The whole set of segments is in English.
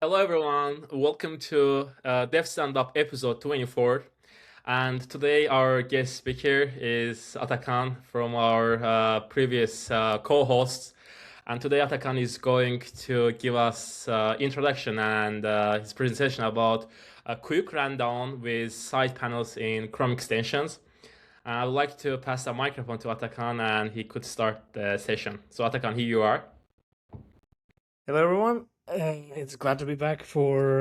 Hello, everyone. Welcome to DevStandup episode 24. And today, our guest speaker is Atakan from our previous co-hosts. And today, Atakan is going to give us introduction and his presentation about a quick rundown with side panels in Chrome extensions. I would like to pass the microphone to Atakan, and he could start the session. So, Atakan, here you are. Hello, everyone. It's glad to be back for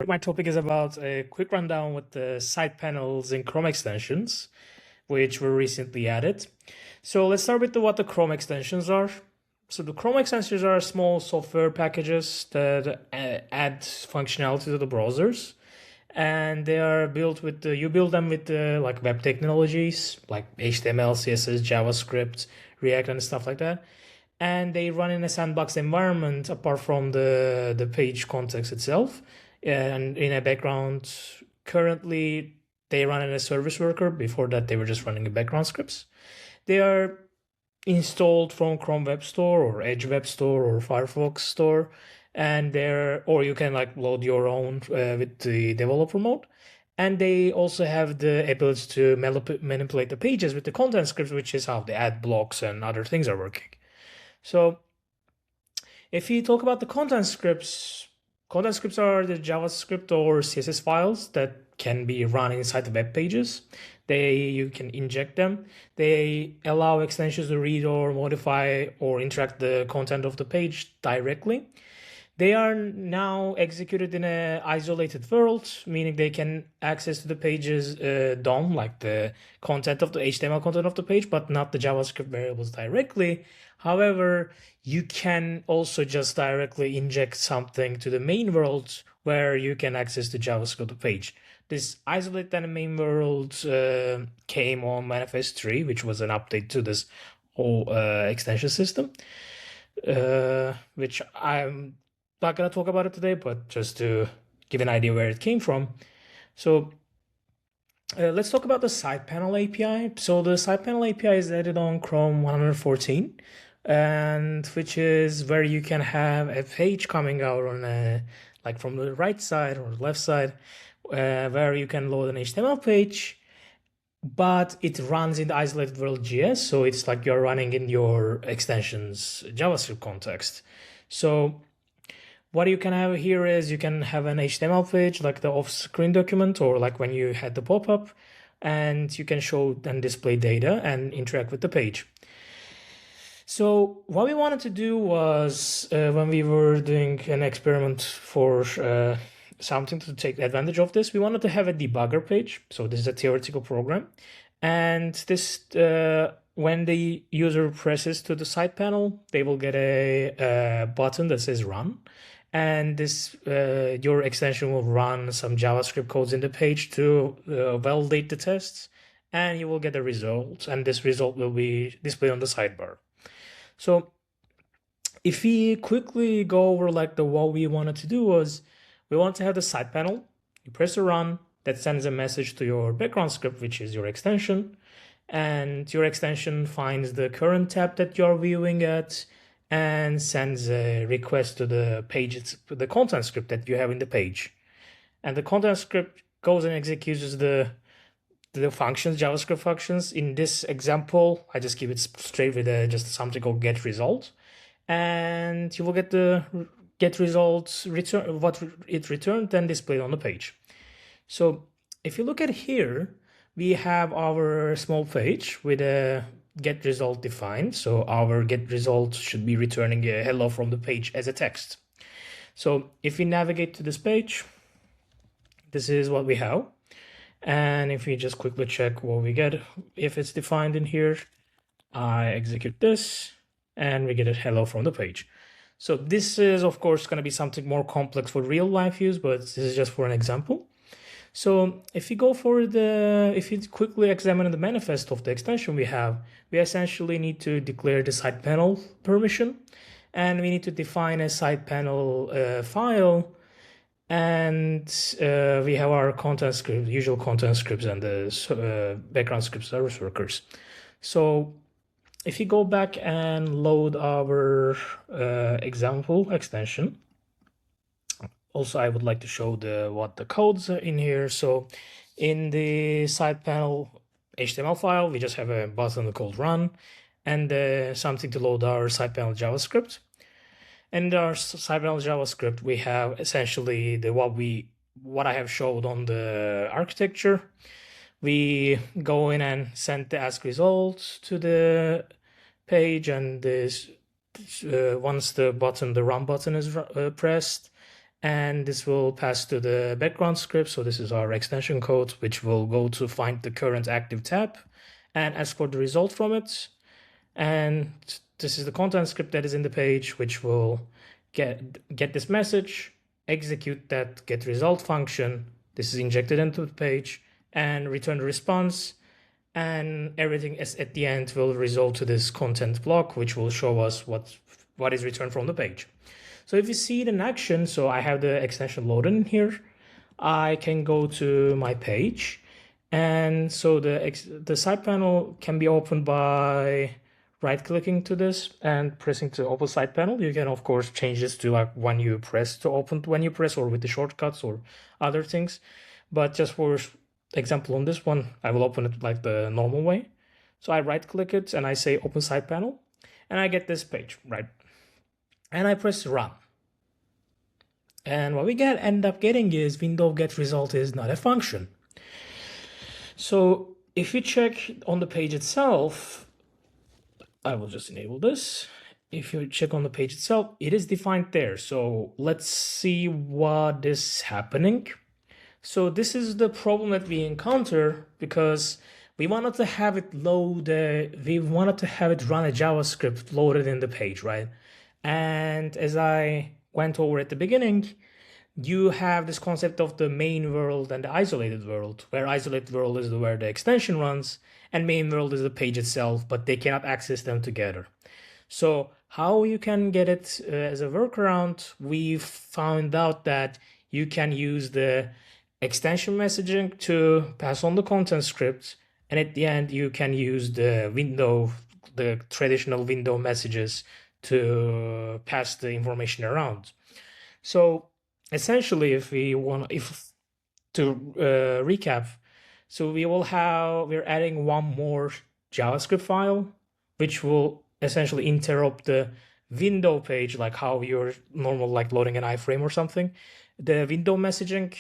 my topic is about a quick rundown with the side panels in Chrome extensions, which were recently added. So let's start with what the Chrome extensions are. So the Chrome extensions are small software packages that add functionality to the browsers, and they are built with you build them with like web technologies like HTML, CSS, JavaScript, React, and stuff like that. And they run in a sandbox environment apart from the page context itself. And in a background, currently they run in a service worker. Before that, they were just running in background scripts. They are installed from Chrome Web Store or Edge Web Store or Firefox Store, and or you can like load your own with the developer mode. And they also have the ability to manipulate the pages with the content scripts, which is how the ad blocks and other things are working. So if you talk about the content scripts are the JavaScript or CSS files that can be run inside the web pages. You can inject them. They allow extensions to read or modify or interact the content of the page directly. They are now executed in an isolated world, meaning they can access to the page's DOM, like the content of the HTML content of the page, but not the JavaScript variables directly. However, you can also just directly inject something to the main world where you can access the JavaScript of the page. This isolated and main world came on Manifest 3, which was an update to this whole extension system, which I'm not going to talk about it today, but just to give an idea where it came from. So let's talk about the side panel API. So the side panel API is added on Chrome 114, and which is where you can have a page coming out on like from the right side or left side, where you can load an HTML page, but it runs in the isolated world JS. So it's like you're running in your extension's JavaScript context. So what you can have here is you can have an HTML page like the off-screen document or like when you had the pop-up, and you can show and display data and interact with the page. So what we wanted to do was when we were doing an experiment for something to take advantage of this, we wanted to have a debugger page. So this is a theoretical program, and this when the user presses to the side panel, they will get a button that says run. And this your extension will run some JavaScript codes in the page to validate the tests, and you will get a result, and this result will be displayed on the sidebar. So if we quickly go over like what we wanted to do was we want to have the side panel. You press a run, that sends a message to your background script, which is your extension, and your extension finds the current tab that you're viewing at and sends a request to the page, the content script that you have in the page. And the content script goes and executes the functions, JavaScript functions. In this example, I just keep it straight with just something called get result. And you will get the get results, return what it returned, then displayed on the page. So if you look at here, we have our small page with a get result defined. So our get result should be returning a hello from the page as a text. So if we navigate to this page, this is what we have. And if we just quickly check what we get, if it's defined in here, I execute this and we get a hello from the page. So this is of course going to be something more complex for real life use, but this is just for an example. So if you go for if you quickly examine the manifest of the extension we essentially need to declare the side panel permission, and we need to define a side panel file, and we have our content script, usual content scripts, and the background script service workers. So if you go back and load our example extension, Also, I would like to show what the codes are in here. So in the side panel HTML file, we just have a button called run and something to load our side panel JavaScript. And in our side panel JavaScript, we have essentially what I have showed on the architecture. We go in and send the ask results to the page, and this once the run button is pressed, and this will pass to the background script. So this is our extension code, which will go to find the current active tab and ask for the result from it. And this is the content script that is in the page, which will get this message, execute that get result function. This is injected into the page and return the response. And everything at the end will result to this content block, which will show us what is returned from the page. So if you see it in action, so I have the extension loaded in here. I can go to my page, and so the side panel can be opened by right-clicking to this and pressing to open side panel. You can of course change this to like when you press, or with the shortcuts or other things. But just for example on this one, I will open it like the normal way. So I right-click it and I say open side panel, and I get this page, right? And I press run. And what we end up getting is window get result is not a function. So if you check on the page itself, I will just enable this. If you check on the page itself, it is defined there. So let's see what is happening. So this is the problem that we encounter because we wanted to have it we wanted to have it run a JavaScript loaded in the page, right? And as I went over at the beginning, you have this concept of the main world and the isolated world, where isolated world is where the extension runs and main world is the page itself, but they cannot access them together. So how you can get it as a workaround, we found out that you can use the extension messaging to pass on the content script, and at the end you can use the traditional window messages to pass the information around. So essentially, if to recap, so we're adding one more JavaScript file, which will essentially interrupt the window page, like how you're normal, like loading an iframe or something, the window messaging,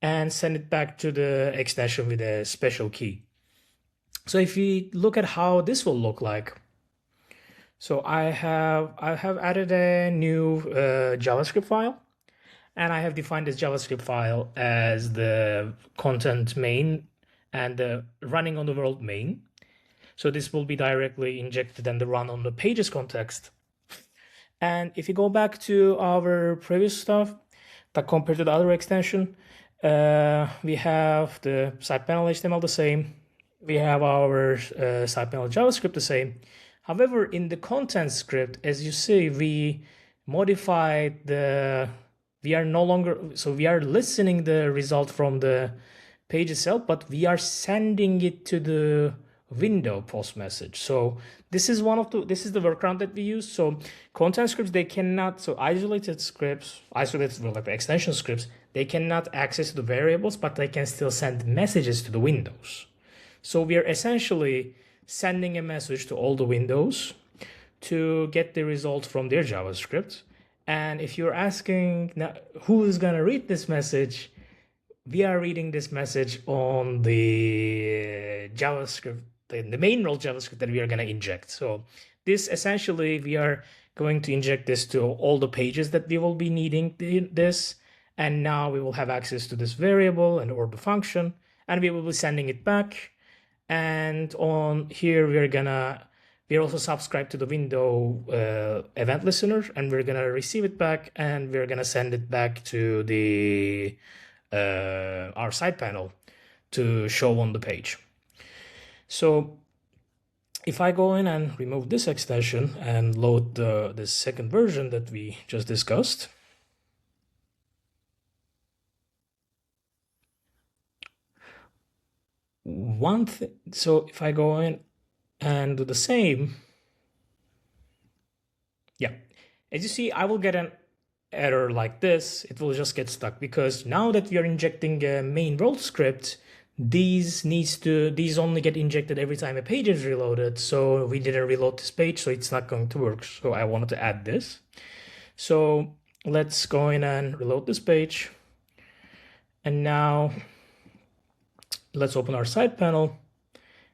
and send it back to the extension with a special key. So if we look at how this will look like, so I have added a new JavaScript file, and I have defined this JavaScript file as the content main and the running on the world main. So this will be directly injected and the run on the pages context. And if you go back to our previous stuff, that compared to the other extension, we have the side panel HTML the same. We have our side panel JavaScript the same. However, in the content script, as you see, we modified we are listening the result from the page itself, but we are sending it to the window post message. So this is the workaround that we use. So content scripts, isolated scripts, like the extension scripts, they cannot access the variables, but they can still send messages to the windows. So we are essentially sending a message to all the windows to get the result from their JavaScript. And if you're asking now, who is going to read this message, we are reading this message on the JavaScript, the main role JavaScript that we are going to inject. So this essentially, we are going to inject this to all the pages that we will be needing this. And now we will have access to this variable or the function, and we will be sending it back. And on here, we're also subscribed to the window event listener, and we're gonna receive it back, and we're gonna send it back to the our side panel to show on the page. So if I go in and remove this extension and load the second version that we just discussed, so if I go in and do the same, yeah, as you see, I will get error like this, it will just get stuck, because now that we are injecting a main world script, these only get injected every time a page is reloaded. So we didn't reload this page, so it's not going to work. So I wanted to add this. So let's go in and reload this page. And now let's open our side panel.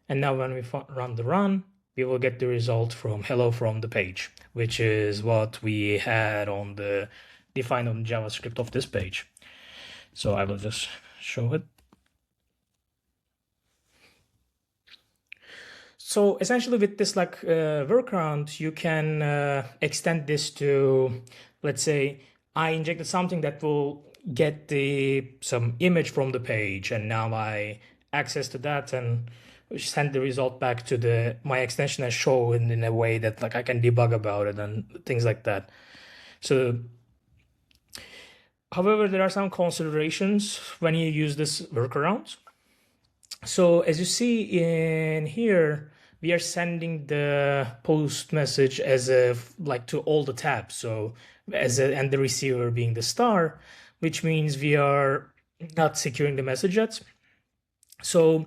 And now when we run the run, we will get the result from hello from the page, which is what we had on the defined on JavaScript of this page. So I will just show it. So essentially with this workaround, you can extend this to, let's say, I injected something that will get some image from the page, and now I access to that and send the result back to my extension as shown in a way that I can debug about it and things like that. So, however, there are some considerations when you use this workaround. So as you see in here, we are sending the post message as to all the tabs. So and the receiver being the star, which means we are not securing the message yet. So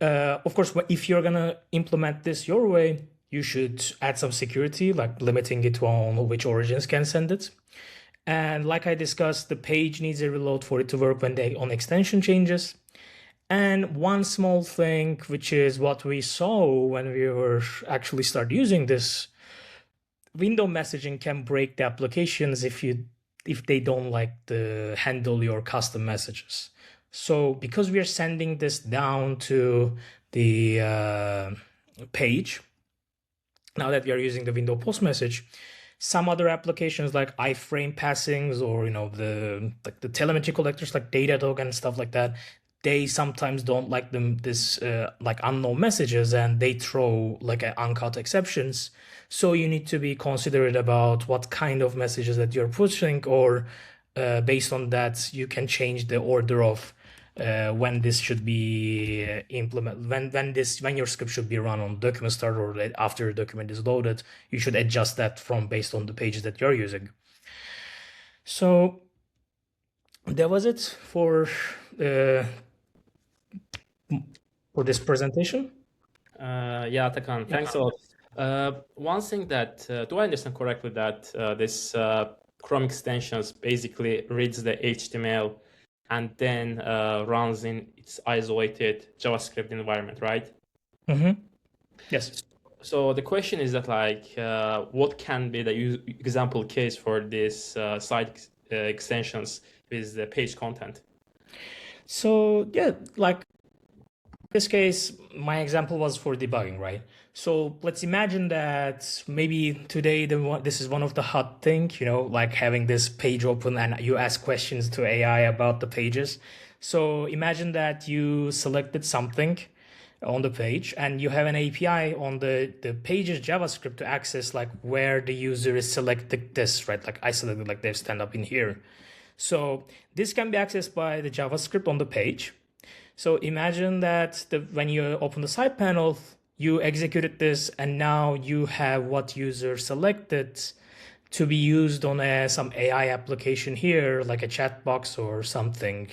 of course, if you're gonna implement this your way, you should add some security, like limiting it on which origins can send it. And like I discussed, the page needs a reload for it to work when on extension changes. And one small thing, which is what we saw when we were actually start using this, window messaging can break the applications if they don't like to handle your custom messages. So because we are sending this down to the page, now that we are using the window post message, some other applications like iframe passings or the telemetry collectors like Datadog and stuff like that, they sometimes don't like this unknown messages, and they throw uncut exceptions. So you need to be considerate about what kind of messages that you're pushing, or based on that, you can change the order of when this should be implemented, when your script should be run on document start or after the document is loaded. You should adjust that based on the pages that you're using. So that was it for this presentation. Yeah, Atakan, thanks a lot. One thing that, do I understand correctly that this Chrome extensions basically reads the HTML and then runs in its isolated JavaScript environment, right? Mm-hmm. Yes. So the question is that what can be the example case for this site extensions with the page content? So yeah, in this case, my example was for debugging, right? So let's imagine that maybe today this is one of the hot thing, like having this page open and you ask questions to AI about the pages. So imagine that you selected something on the page and you have an API on the page's JavaScript to access where the user is selected this, right? Like I selected DevStandup in here. So this can be accessed by the JavaScript on the page. So imagine that when you open the side panel, you executed this, and now you have what user selected to be used on some AI application here, like a chat box or something.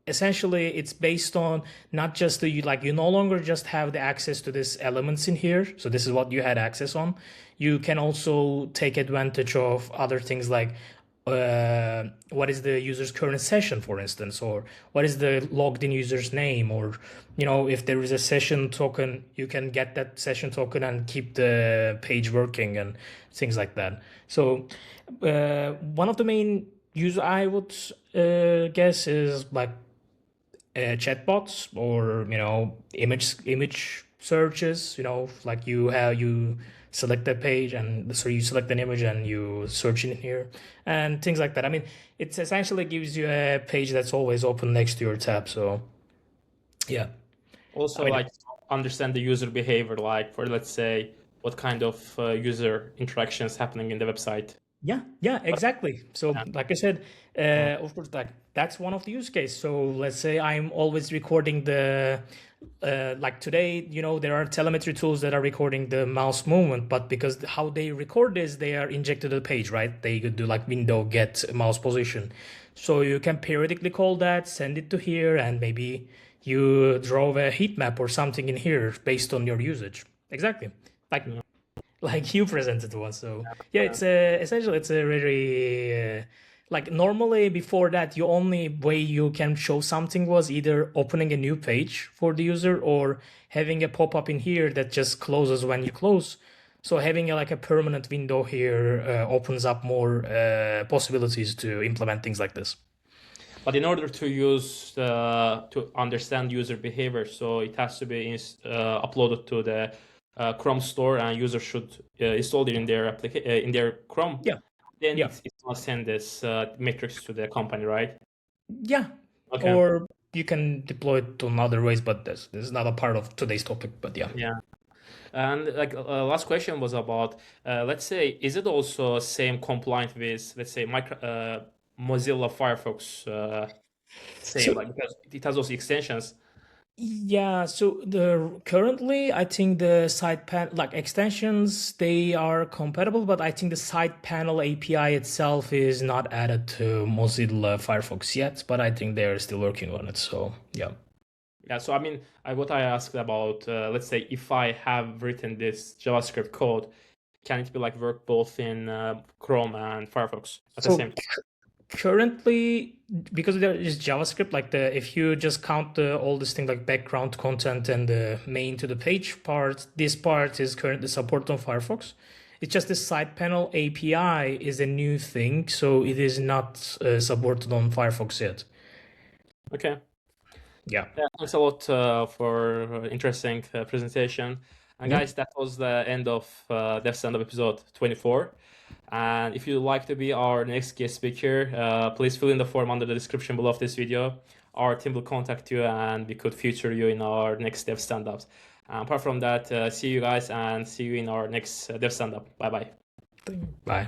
Essentially, it's based on not just you no longer just have the access to these elements in here. So this is what you had access on. You can also take advantage of other things like what is the user's current session, for instance, or what is the logged in user's name, or if there is a session token, you can get that session token and keep the page working and things like that. So one of the main use I would guess is chatbots or image searches. You select that page, and so you select an image and you search in here and things like that. I mean, it essentially gives you a page that's always open next to your tab. So yeah. Also, understand the user behavior, for let's say what kind of user interactions happening in the website. Yeah, exactly. So, Yeah. like I said, of course, like that's one of the use case. So, let's say I'm always recording the, like today, there are telemetry tools that are recording the mouse movement, but because how they record is they are injected to the page, right? They could do like window get mouse position. So you can periodically call that, send it to here, and maybe you draw a heat map or something in here based on your usage. Exactly. Like Yeah. like you presented to us. So yeah, Yeah. it's essentially it's a very like normally before that, your only way you can show something was either opening a new page for the user or having a pop-up in here that just closes when you close. So having like a permanent window here opens up more possibilities to implement things like this. But in order to use to understand user behavior, so it has to be uploaded to the Chrome store, and users should install it in their in their Chrome. Yeah, Then yeah, it's gonna send this metrics to the company, right? yeah. Okay. Or you can deploy it in other ways, but this is not a part of today's topic. But yeah. Yeah. And like last question was about, let's say, is it also same compliant with, let's say, Mozilla Firefox same, So like because it has those extensions. yeah, so the currently I think the side pan like extensions they are compatible, but I think the side panel API itself is not added to Mozilla Firefox yet, but I think they're still working on it. So yeah. Yeah, so I mean, what I asked about, let's say, if I have written this JavaScript code, can it be like work both in Chrome and Firefox at the So same time? currently, because there is JavaScript, like the if you just count the all this thing like background content and the main to the page part, this part is currently supported on Firefox. It's just the side panel API is a new thing, so it is not supported on Firefox yet. Okay. Yeah. Yeah, thanks a lot for interesting presentation. And Yeah. guys, that was the end of DevStandup episode 24. And if you'd like to be our next guest speaker, please fill in the form under the description below of this video. Our team will contact you and we could feature you in our next DevStandups. Apart from that, see you guys and see you in our next DevStandup. Bye bye. Bye.